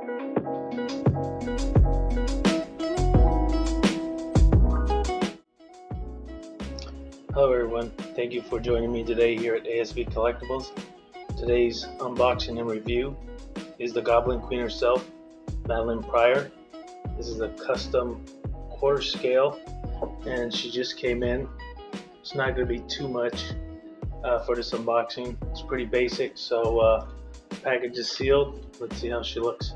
Hello everyone, thank you for joining me today here at ASV Collectibles. Today's unboxing and review is the Goblin Queen herself, Madelyn Pryor. This is a custom quarter scale and she just came in. It's not going to be too much for this unboxing. It's pretty basic, so the package is sealed. Let's see how she looks.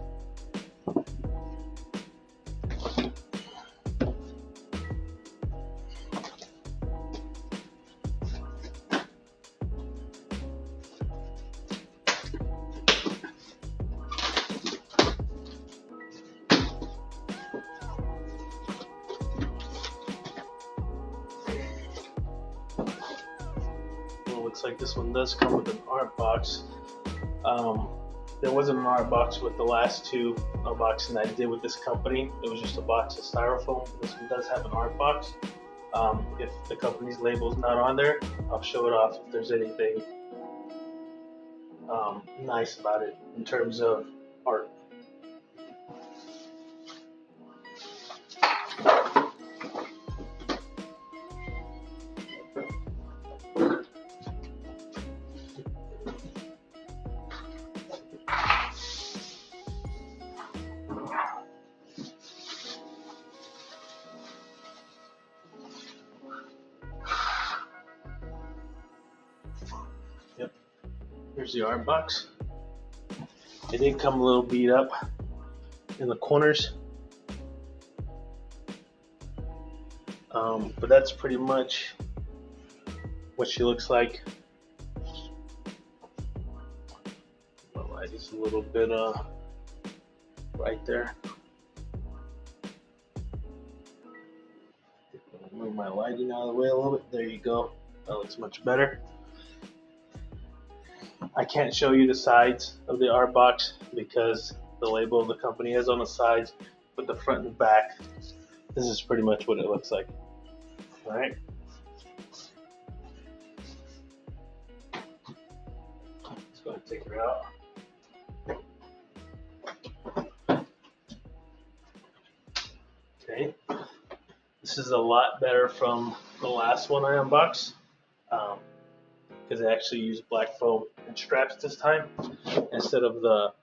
Looks like this one does come with an art box. There wasn't an art box with the last two unboxing I did with this company. It was just a box of styrofoam. This one does have an art box. If the company's label is not on there, I'll show it off if there's anything nice about it in terms of art. Yep, here's the art box. It did come a little beat up in the corners, but that's pretty much what she looks like. My light is a little bit right there. Move my lighting out of the way a little bit. There you go. That looks much better. I can't show you the sides of the art box because the label of the company is on the sides, but the front and back, this is pretty much what it looks like. Alright. Let's go ahead and take her out. Okay. This is a lot better from the last one I unboxed. Because they actually used black foam and straps this time instead of the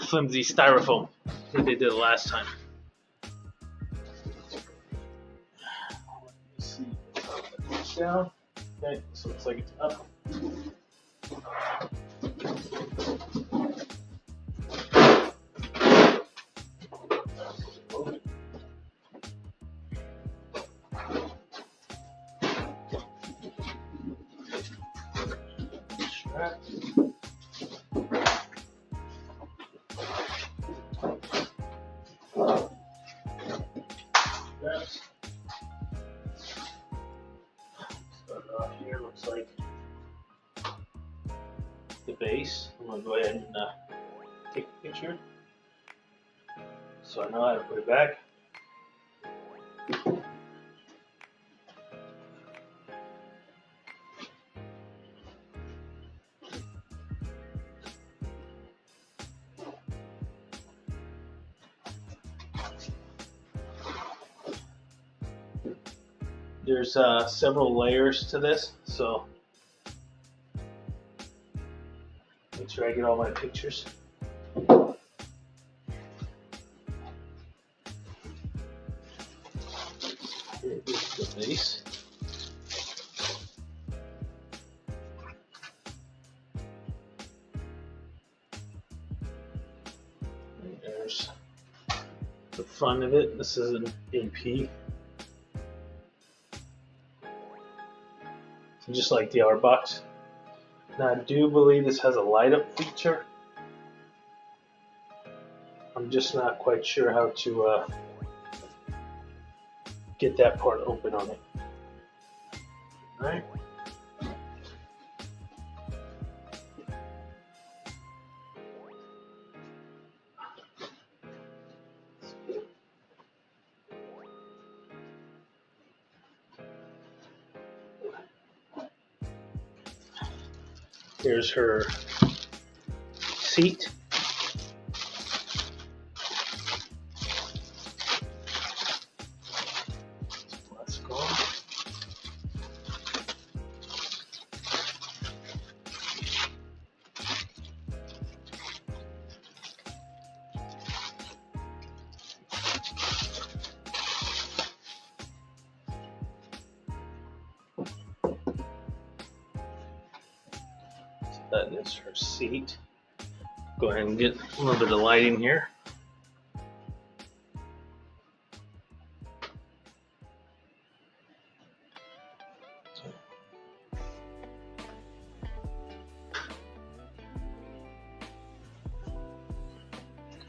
flimsy styrofoam that they did last time. Let me see. Put this down. Okay, so it looks like it's up. Start off here, looks like the base. I'm going to go ahead and take a picture so I know how to put it back. There's several layers to this, so make sure I get all my pictures. Here is the base. And there's the front of it. This is an AP. Just like the art box. Now I do believe this has a light up feature. I'm just not quite sure how to get that part open on it. Alright. Here's her seat. That is her seat. Go ahead and get a little bit of lighting here.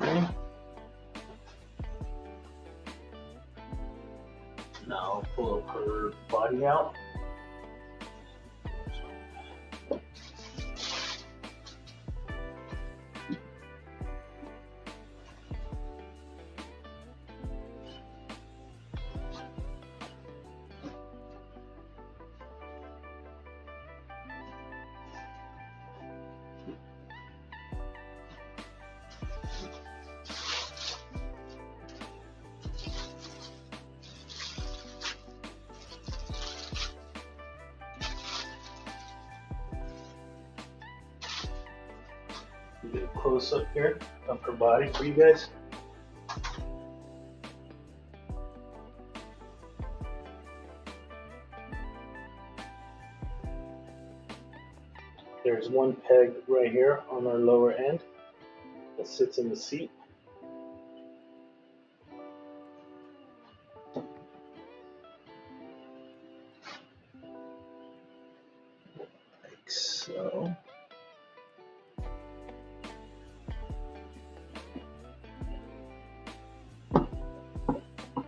Okay. Now I'll pull up her body out. Get a close up here of her body for you guys. There's one peg right here on our lower end that sits in the seat. Like so.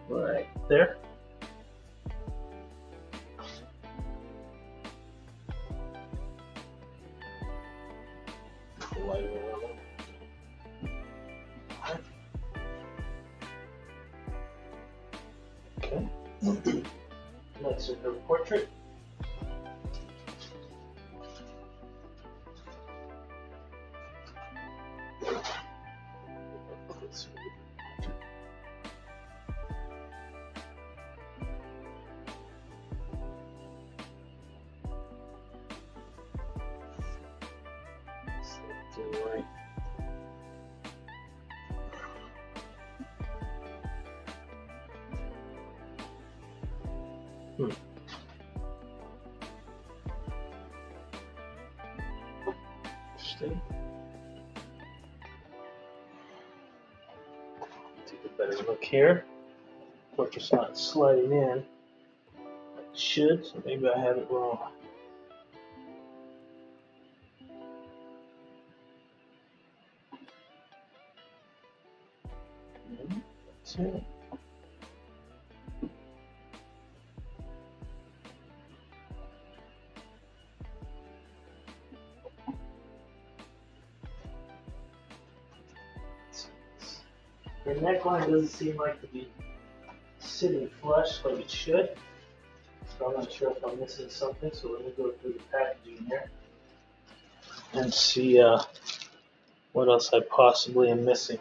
Right there. Okay. Next is her portrait. Right. Interesting. Take a better look here. Portrait's not sliding in. It should, so maybe I have it wrong. That's it. Her neckline doesn't seem like to be sitting flush like it should, so I'm not sure if I'm missing something, so let me go through the packaging here and see what else I possibly am missing.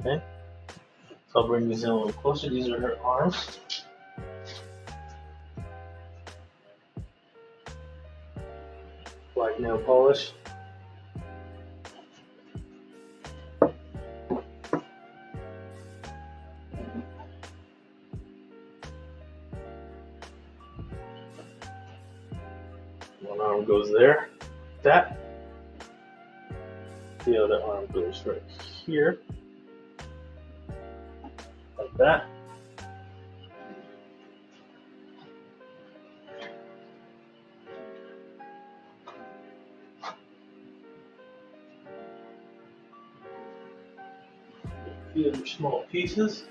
Okay, so I'll bring these in a little closer. These are her arms. Black nail polish. One arm goes there, that. The other arm goes right here, like that. A few other small pieces.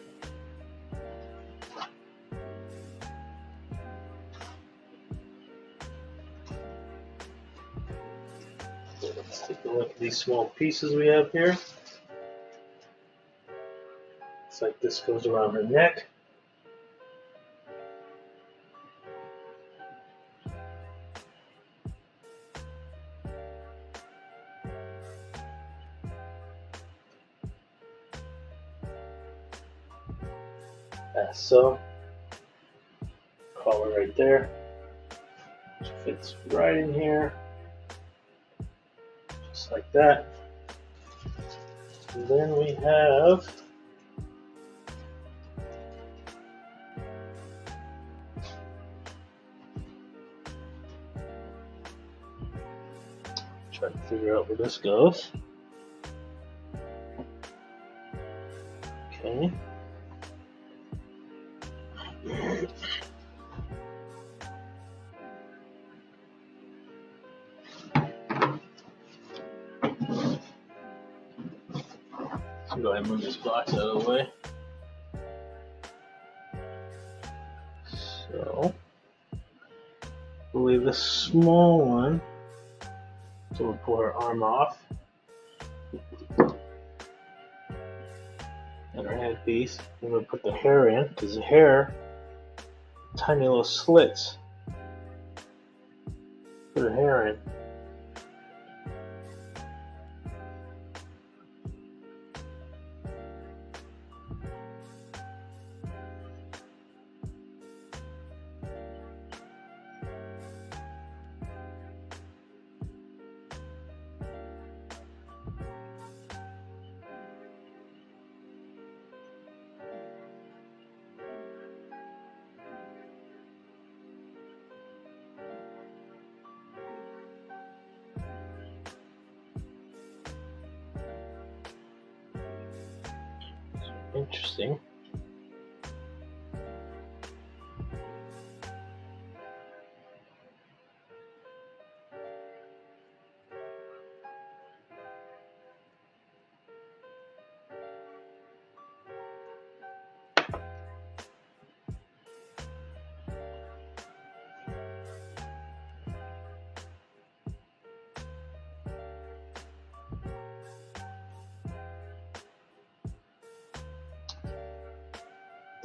Let's take a look at these small pieces we have here. Looks like this goes around her neck. As so. collar right there, which fits right in here, just like that. And then we have try to figure out where this goes. Okay. So go ahead and move this box out of the way. So we'll leave the small one. So we'll pull her arm off. And her headpiece. And we'll put the hair in, because the hair, tiny little slits. Put her hair in. Interesting.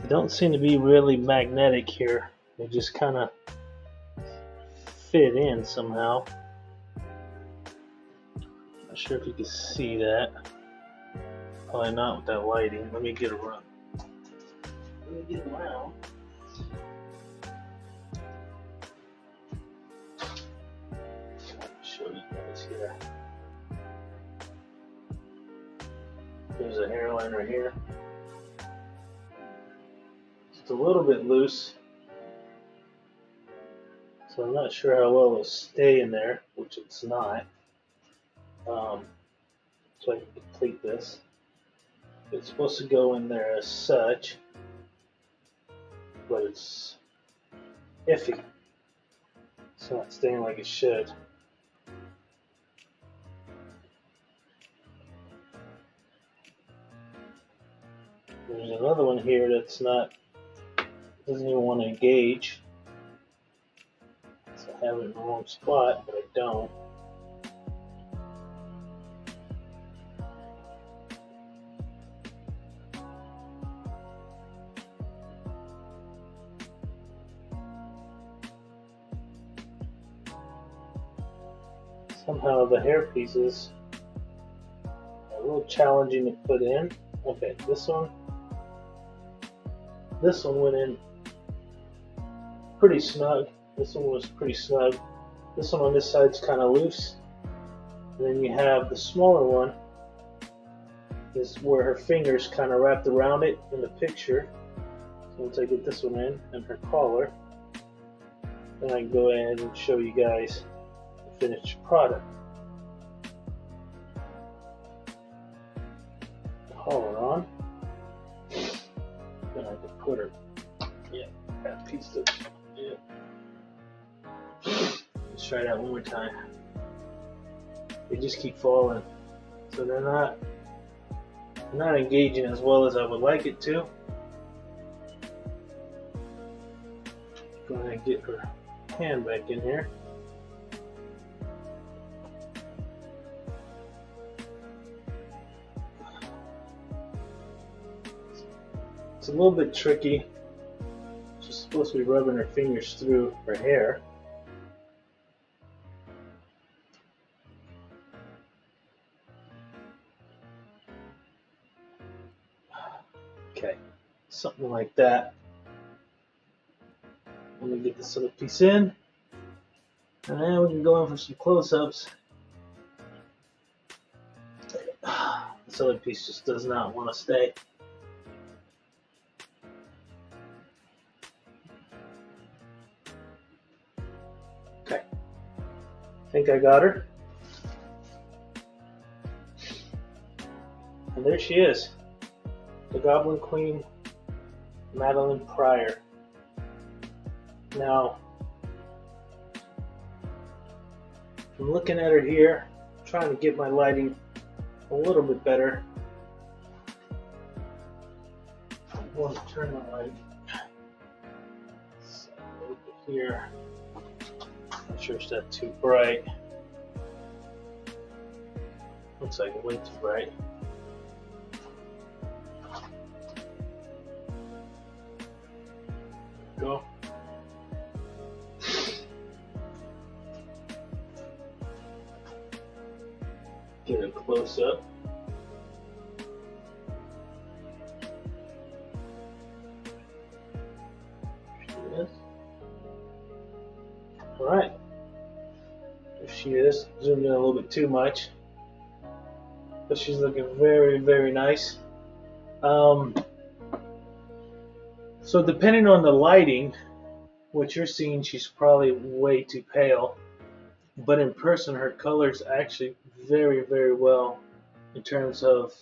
They don't seem to be really magnetic here. They just kind of fit in somehow. Not sure if you can see that. Probably not with that lighting. Let me get around. Let me get around. Show you guys here. There's a hairline right here. It's a little bit loose, so I'm not sure how well it'll stay in there, which it's not. So I can complete this. It's supposed to go in there as such, but it's iffy. It's not staying like it should. There's another one here that's not, doesn't even want to engage. So I have it in the wrong spot, but I don't. Somehow the hair pieces are a little challenging to put in. Okay, this one went in pretty snug. This one was pretty snug. This one on this side's kind of loose. And then you have the smaller one is where her fingers kind of wrapped around it in the picture. So once I get this one in and her collar, then I can go ahead and show you guys the finished product. Collar on. Then I can put her, that piece of, Let's try that one more time. They just keep falling, so they're not engaging as well as I would like it to. Go ahead and get her hand back in here. It's a little bit tricky. She's supposed to be rubbing her fingers through her hair. Okay, something like that. Let me get this other piece in, and then we can go in for some close-ups. This other piece just does not want to stay. Okay, I think I got her. And there she is, the Goblin Queen, Madelyn Pryor. Now, I'm looking at her here, trying to get my lighting a little bit better. I'm going to turn the light a little bit here. Not sure it's not too bright. Looks like it went too bright. There we go. Get a close up. There she is. Alright. There she is. Zoomed in a little bit too much. But she's looking very, very nice. So depending on the lighting, what you're seeing, she's probably way too pale. But in person, her color's actually very, very well in terms of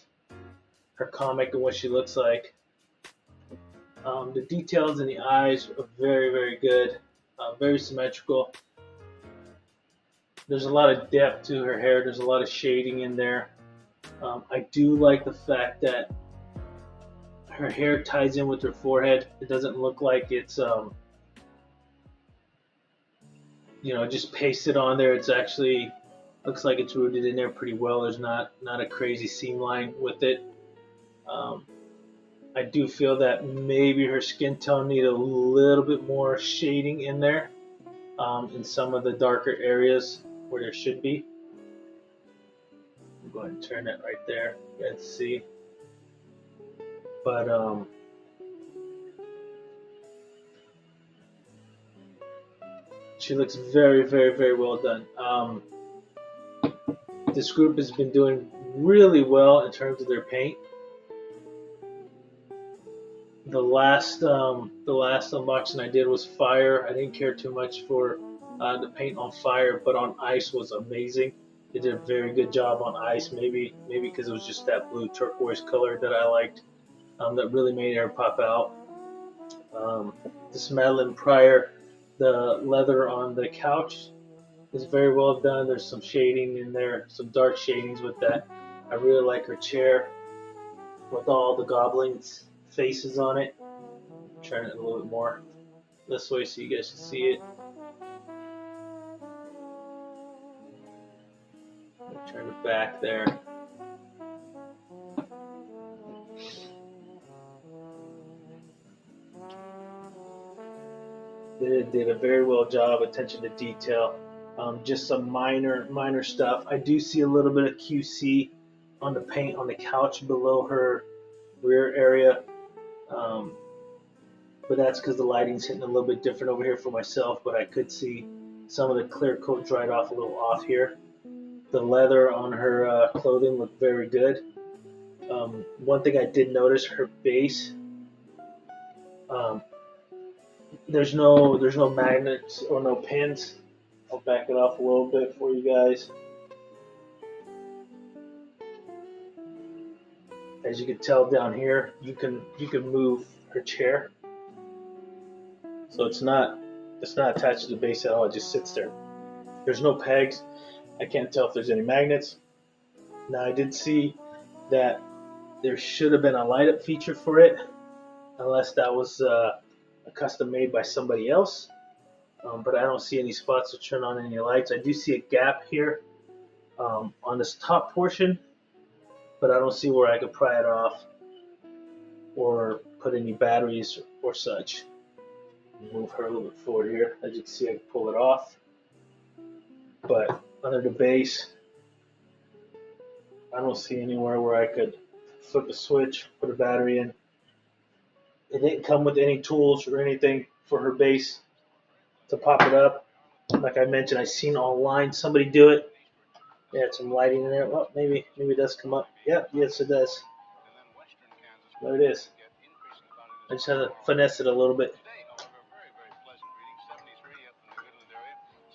her comic and what she looks like. The details in the eyes are very, very good, very symmetrical. There's a lot of depth to her hair. There's a lot of shading in there. I do like the fact that her hair ties in with her forehead. It doesn't look like it's just pasted on there. It's actually looks like it's rooted in there pretty well. There's not a crazy seam line with it. I do feel that maybe her skin tone needs a little bit more shading in there, in some of the darker areas where there should be. I'm going to turn that right there. You guys see. But she looks very, very, very well done. This group has been doing really well in terms of their paint. The last unboxing I did was fire. I didn't care too much for the paint on fire, but on ice was amazing. They did a very good job on ice. Maybe because it was just that blue turquoise color that I liked, that really made her pop out. This Madelyn Pryor, the leather on the couch is very well done. There's some shading in there, some dark shadings with that. I really like her chair with all the goblins' faces on it. Turn it a little bit more this way so you guys can see it. Turn it back there. They did a very well job, attention to detail. Just some minor stuff. I do see a little bit of QC on the paint on the couch below her rear area, but that's because the lighting's hitting a little bit different over here for myself. But I could see some of the clear coat dried off a little off here. The leather on her clothing looked very good. One thing I did notice, her base. There's no magnets or no pins. I'll back it off a little bit for you guys. As you can tell down here, you can move her chair, so it's not attached to the base at all. It just sits there. There's no pegs. I can't tell if there's any magnets. Now I did see that there should have been a light up feature for it, unless that was a custom made by somebody else. But I don't see any spots to turn on any lights. I do see a gap here on this top portion, but I don't see where I could pry it off or put any batteries or such. Move her a little bit forward here. As you can see, I can pull it off. But under the base, I don't see anywhere where I could flip a switch, put a battery in. It didn't come with any tools or anything for her base. to pop it up. Like I mentioned, I've seen online somebody do it. They had some lighting in there. Well, maybe it does come up. Yep, yes it does. There it is. I just had to finesse it a little bit.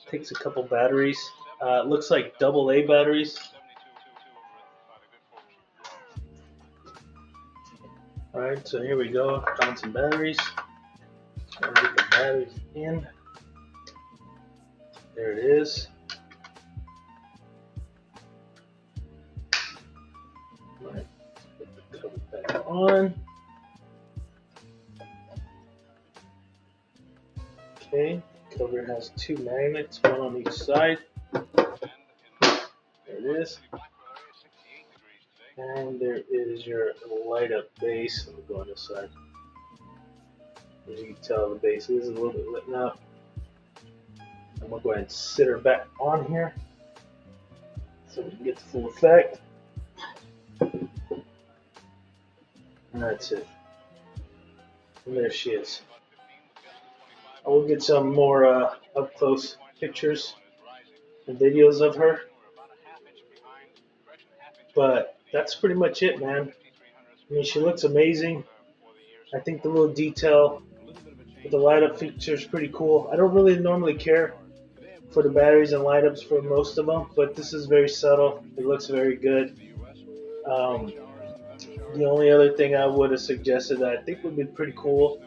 Takes a couple batteries. It looks like AA batteries. Alright, so here we go. Found some batteries. Trying to get the batteries in. There it is. Alright, put the cover back on. Okay, cover has two magnets, one on each side. There it is. And there is your light up base. Let me go on this side. As you can tell, the base is a little bit lit now. I'm going to go ahead and sit her back on here so we can get the full effect. And that's it. And there she is. I will get some more up close pictures and videos of her. But that's pretty much it, man. I mean, she looks amazing. I think the little detail with the light up feature is pretty cool. I don't really normally care for the batteries and light ups for most of them, but this is very subtle. It looks very good. The only other thing I would have suggested that I think would be pretty cool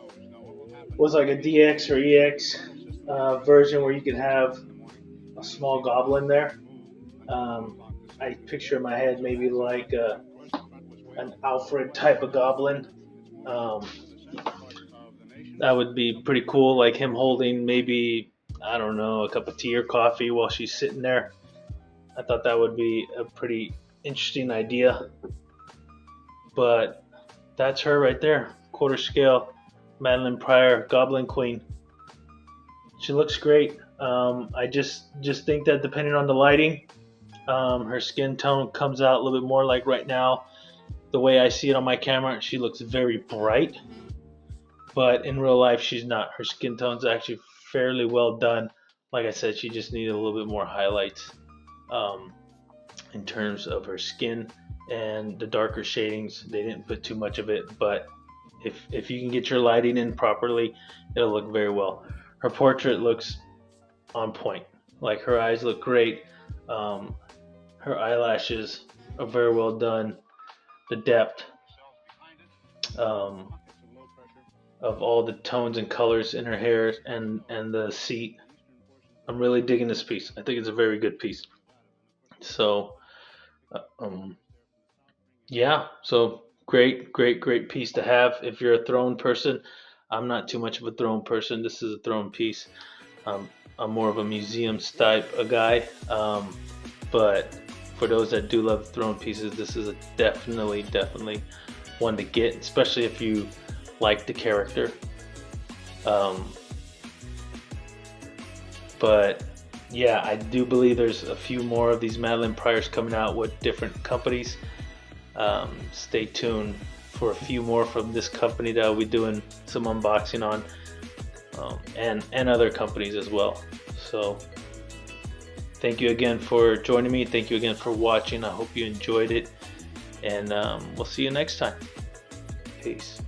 was like a DX or EX version where you could have a small goblin there. I picture in my head maybe like an Alfred type of goblin. That would be pretty cool, like him holding maybe, I don't know, a cup of tea or coffee while she's sitting there. I thought that would be a pretty interesting idea. But that's her right there, quarter scale Madelyn Pryor Goblin Queen. She looks great. I just think that depending on the lighting, her skin tone comes out a little bit more. Like right now, the way I see it on my camera, she looks very bright, but in real life she's not. Her skin tone's actually fairly well done. Like I said, she just needed a little bit more highlights in terms of her skin and the darker shadings. They didn't put too much of it, but if you can get your lighting in properly, it'll look very well. Her portrait looks on point. Like her eyes look great. Her eyelashes are very well done. The depth of all the tones and colors in her hair and the seat. I'm really digging this piece. I think it's a very good piece. So, yeah. So great piece to have if you're a throne person. I'm not too much of a throne person. This is a throne piece. I'm more of a museums type of guy. But for those that do love throne pieces, this is a definitely one to get, especially if you like the character. But yeah, I do believe there's a few more of these Madelyn Pryors coming out with different companies. Stay tuned for a few more from this company that I'll be doing some unboxing on, and other companies as well. So thank you again for joining me. Thank you again for watching. I hope you enjoyed it, and we'll see you next time. Peace.